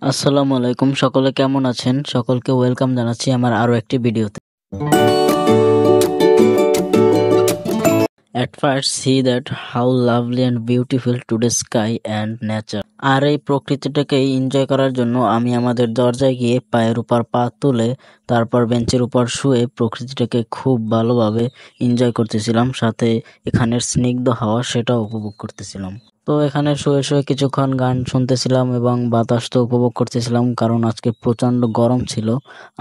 আসসালামু আলাইকুম, সকলে কেমন আছেন? সকলকে ওয়েলকাম জানাচ্ছি আমার আরো একটি ভিডিওতে। At first see that how lovely and beautiful today's sky and nature. আর এই প্রকৃতিটাকে এনজয় করার জন্য আমি আমাদের দরজায় গিয়ে পায়ের উপর পা তুলে তারপর বেঞ্চের উপর শুয়ে প্রকৃতিটাকে খুব ভালোভাবে এনজয় করতেছিলাম, সাথে এখানের স্নিগ্ধ হাওয়া সেটাও উপভোগ করতেছিলাম। তো এখানে শুয়ে শুয়ে কিছুক্ষণ গান শুনতেছিলাম এবং বাতাস তো উপভোগ করতেছিলাম, কারণ আজকে প্রচণ্ড গরম ছিল।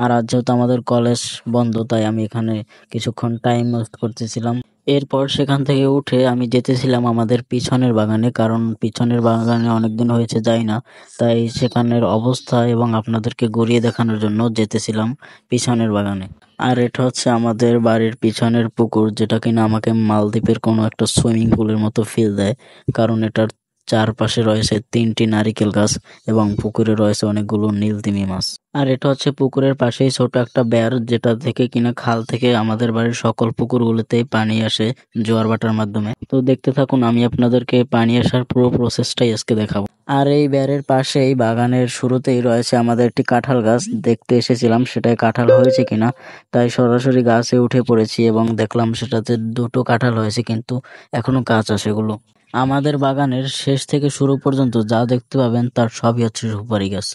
আর আজ যেহেতু আমাদের কলেজ বন্ধ, তাই আমি এখানে কিছুক্ষণ টাইম ওয়েস্ট করতেছিলাম। এরপর সেখান থেকে উঠে আমি যেতেছিলাম আমাদের পিছনের বাগানে, কারণ পিছনের বাগানে অনেকদিন হয়েছে যাই না, তাই সেখানের অবস্থা এবং আপনাদেরকে ঘুরিয়ে দেখানোর জন্য যেতেছিলাম পিছনের বাগানে। আর এটা হচ্ছে আমাদের বাড়ির পিছনের পুকুর, যেটা কিনা আমাকে মালদ্বীপের কোনো একটা সুইমিং পুলের মতো ফিল দেয়, কারণ এটার চারপাশে রয়েছে 3টি নারিকেল গাছ এবং পুকুরে রয়েছে অনেকগুলো নীলতিমি মাছ। আর এটা হচ্ছে পুকুরের পাশেই ছোট একটা বেড়, যেটা থেকে কিনা খাল থেকে আমাদের বাড়ির সকল পুকুরগুলোতেই পানি আসে জোয়ার ভাটার মাধ্যমে। তো দেখতে থাকুন, আমি আপনাদেরকে পানি আসার পুরো প্রসেসটাই আজকে দেখাবো। আর এই বেড়ের পাশেই বাগানের শুরুতেই রয়েছে আমাদের একটি কাঁঠাল গাছ। দেখতে এসেছিলাম সেটায় কাঁঠাল হয়েছে কিনা, তাই সরাসরি গাছে উঠে পড়েছি এবং দেখলাম সেটাতে 2টো কাঁঠাল হয়েছে, কিন্তু এখনো কাঁচা সেগুলো। আমাদের বাগানের শেষ থেকে শুরু পর্যন্ত যা দেখতে পাবেন তার সবই হচ্ছে সুপারি গাছ,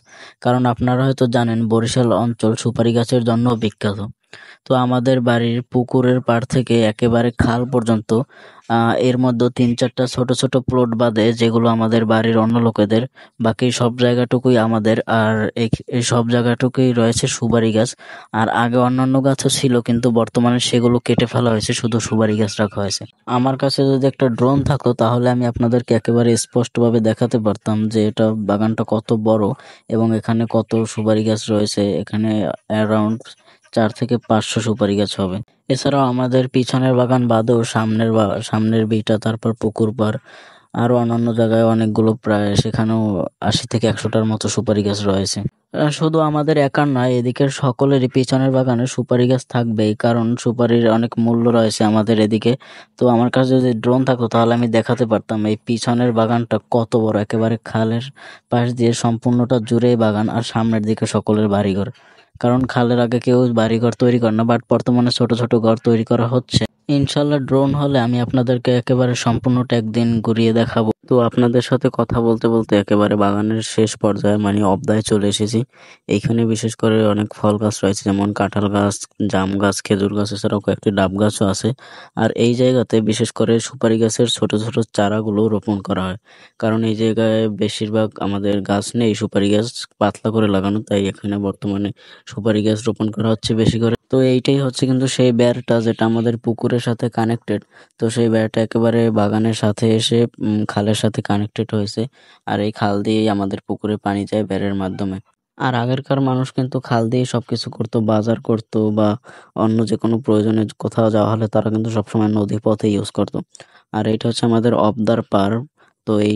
কারণ আপনারা হয়তো জানেন বরিশাল অঞ্চল সুপারি গাছের জন্য বিখ্যাত। তো আমাদের বাড়ির পুকুরের পাড় থেকে একেবারে খাল পর্যন্ত এর মধ্যে 3-4টা ছোট ছোট প্লট বাদে, যেগুলো আমাদের বাড়ির অন্য লোকেদের, বাকি সব জায়গাটুকুই আমাদের। আর এই সব জায়গাটুকুই রয়েছে সুপারি গাছ। আর আগে অন্যান্য গাছও ছিল, কিন্তু বর্তমানে সেগুলো কেটে ফেলা হয়েছে, শুধু সুপারি গাছ রাখা হয়েছে। আমার কাছে যদি একটা ড্রোন থাকতো তাহলে আমি আপনাদেরকে একেবারে স্পষ্টভাবে দেখাতে পারতাম যে এটা বাগানটা কত বড় এবং এখানে কত সুপারি গাছ রয়েছে। এখানে অ্যারাউন্ড 4 থেকে 500 সুপারি গাছ হবে। এছাড়াও আমাদের পিছনের বাগান বাদেও সামনের বিটা, তারপর পুকুর পাড়, আরো অন্যান্য জায়গায় অনেকগুলো, প্রায় সেখানেও 80 থেকে 100টার মতো সুপারি গাছ রয়েছে। শুধু আমাদের একার নয়, এদিকের সকলেরই পিছনের বাগানে সুপারি গাছ থাকবেই, কারণ সুপারির অনেক মূল্য রয়েছে আমাদের এদিকে। তো আমার কাছে যদি ড্রোন থাকতো তাহলে আমি দেখাতে পারতাম এই পিছনের বাগানটা কত বড়, একেবারে খালের পাশ দিয়ে সম্পূর্ণটা জুড়েই বাগান, আর সামনের দিকে সকলের বাড়িঘর। কারণ খালের আগে কেউ বাড়িঘর তৈরি করে না, বাট বর্তমানে ছোট ছোট ঘর তৈরি করা হচ্ছে। ইনশাল্লাহ ড্রোন হলে আমি আপনাদেরকে একেবারে সম্পূর্ণটা একদিন ঘুরিয়ে দেখাবো। তো আপনাদের সাথে কথা বলতে বলতে একেবারে বাগানের শেষ পর্যায়ে, মানে অবদায় চলে এসেছি। এইখানে বিশেষ করে অনেক ফল গাছ রয়েছে, যেমন কাঁঠাল গাছ, জাম গাছ, খেজুর গাছ, এছাড়াও কয়েকটি ডাব গাছও আছে। আর এই জায়গাতে বিশেষ করে সুপারি গাছের ছোট ছোট চারাগুলো রোপণ করা হয়, কারণ এই জায়গায় বেশিরভাগ আমাদের গাছ নেই, সুপারি গাছ পাতলা করে লাগানো, তাই এখানে বর্তমানে সুপারি গাছ রোপণ করা হচ্ছে বেশি করে। তো এইটাই হচ্ছে কিন্তু সেই বেড়টা যেটা আমাদের পুকুরের সাথে কানেক্টেড। তো সেই বেড়টা একেবারে বাগানের সাথে এসে খালের সাথে কানেক্টেড হয়েছে। আর এই খাল দিয়েই আমাদের পুকুরে পানি যায় বেড়ের মাধ্যমে। আর আগেরকার মানুষ কিন্তু খাল দিয়ে সবকিছু করতো, বাজার করতো বা অন্য যে কোনো প্রয়োজনে কোথাও যাওয়া হলে তারা কিন্তু সবসময় নদী পথে ইউজ করতো। আর এইটা হচ্ছে আমাদের অবদার পার। তো এই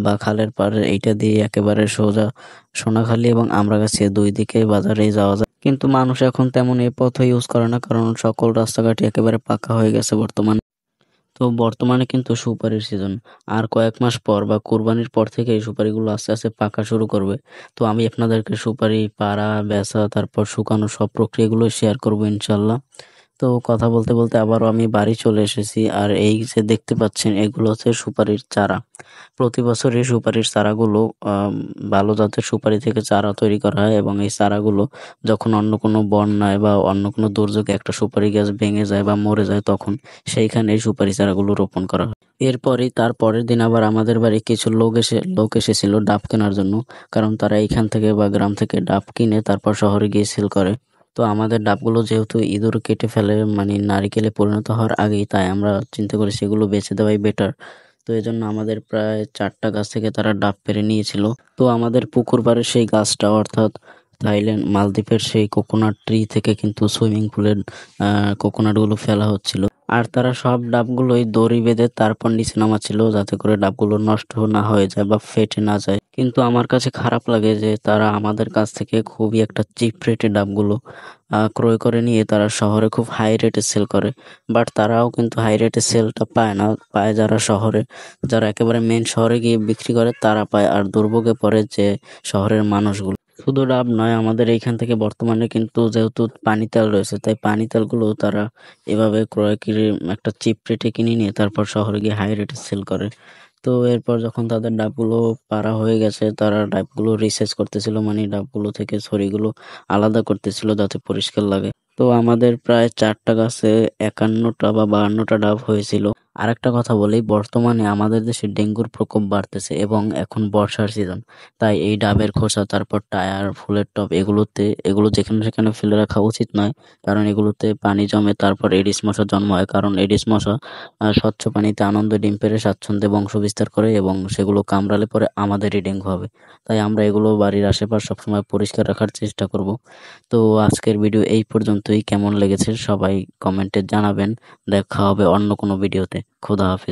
বা খালের পার, এইটা দিয়ে একেবারে সোজা সোনাখালী এবং আমরাগাছি 2 দিকে বাজারে যাওয়া যায়। কিন্তু মানুষ এখন তেমন এই পথ ইউজ করে না, কারণ সকল রাস্তাঘাটই একেবারে পাকা হয়ে গেছে বর্তমানে। তো বর্তমানে কিন্তু সুপারির সিজন। আর কয়েক মাস পর বা কুরবানির পর থেকে এই সুপারিগুলো আস্তে আস্তে পাকা শুরু করবে। তো আমি আপনাদেরকে সুপারি পাড়া, বেচা, তারপর শুকানো সব প্রক্রিয়াগুলো শেয়ার করবো ইনশাল্লাহ। তো কথা বলতে বলতে আবারও আমি বাড়ি চলে এসেছি। আর এই যে দেখতে পাচ্ছেন, এগুলো হচ্ছে সুপারির চারা। প্রতি বছর এই সুপারির চারাগুলো ভালো জাতের সুপারি থেকে চারা তৈরি করা হয়, এবং এই চারাগুলো যখন অন্য কোনো বন্যায় বা অন্য কোনো দুর্যোগে একটা সুপারি গাছ ভেঙে যায় বা মরে যায়, তখন সেইখানে এই সুপারি চারাগুলো রোপণ করা হয়। এরপরই তার পরের দিন আবার আমাদের বাড়ি কিছু লোক এসেছিল ডাব কেনার জন্য, কারণ তারা এইখান থেকে বা গ্রাম থেকে ডাব কিনে তারপর শহরে গিয়ে সেল করে। তো আমাদের ডাবগুলো যেহেতু ইঁদুর কেটে ফেলে, মানে নারিকেলে পরিণত হওয়ার আগেই, তাই আমরা চিন্তা করি সেগুলো বেচে দেওয়াই বেটার। তো এই জন্য আমাদের প্রায় 4টা গাছ থেকে তারা ডাব পেড়ে নিয়েছিল। তো আমাদের পুকুর পাড়ের সেই গাছটা, অর্থাৎ মালদ্বীপের সেই কোকোনাট ট্রি থেকে কিন্তু সুইমিং পুলের কোকোনাট গুলো ফেলা হচ্ছিল, আর তারা সব ডাবগুলোই দড়ি বেঁধে তারপর নিচে নামাচ্ছিল যাতে করে ডাবগুলো নষ্ট না হয়ে যায় বা ফেটে না যায়। কিন্তু আমার কাছে খারাপ লাগে যে তারা আমাদের কাছ থেকে খুবই একটা চিপ রেটে ডাবগুলো ক্রয় করে নিয়ে তারা শহরে খুব হাই রেটে সেল করে। বাট তারাও কিন্তু হাই রেটে সেলটা পায় না, পায় যারা শহরে, যারা একেবারে মেন শহরে গিয়ে বিক্রি করে তারা পায়, আর দুর্ভোগে পড়ে যে শহরের মানুষগুলো। শুধু ডাব নয়, আমাদের এইখান থেকে বর্তমানে কিন্তু যেহেতু পানি তেল রয়েছে, তাই পানি তেলগুলো তারা এভাবে ক্রয় করে একটা চিপ রেটে কিনে নিয়ে তারপর শহরে গিয়ে হাই রেটে সেল করে। তো এরপর যখন তাদের ডাবগুলো পাড়া হয়ে গেছে, তারা ডাবগুলো রিসার্চ করতেছিল, মানে ডাবগুলো থেকে ছড়িগুলো আলাদা করতেছিল যাতে পরিষ্কার লাগে। তো আমাদের প্রায় 4টা গাছে 51টা বা 52টা ডাব হয়েছিল। আরেকটা কথা বলি, বর্তমানে আমাদের দেশে ডেঙ্গুর প্রকোপ বাড়তেছে এবং এখন বর্ষার সিজন, তাই এই ডাবের খোসা, তারপর টায়ার, ফুলের টব, এগুলো যেখানে সেখানে ফেলে রাখা উচিত নয়, কারণ এগুলোতে পানি জমে তারপর এডিস মশা জন্ম হয়। কারণ এডিস মশা স্বচ্ছ পানিতে আনন্দে ডিম পেড়ে স্বাচ্ছন্দ্যে বংশ বিস্তার করে এবং সেগুলো কামড়ালে পরে আমাদেরই ডেঙ্গু হবে। তাই আমরা এগুলো বাড়ির আশেপাশ সবসময় পরিষ্কার রাখার চেষ্টা করব। তো আজকের ভিডিও এই পর্যন্তই। কেমন লেগেছে সবাই কমেন্টে জানাবেন। দেখা হবে অন্য কোনো ভিডিওতে। খোদা হাফেজ।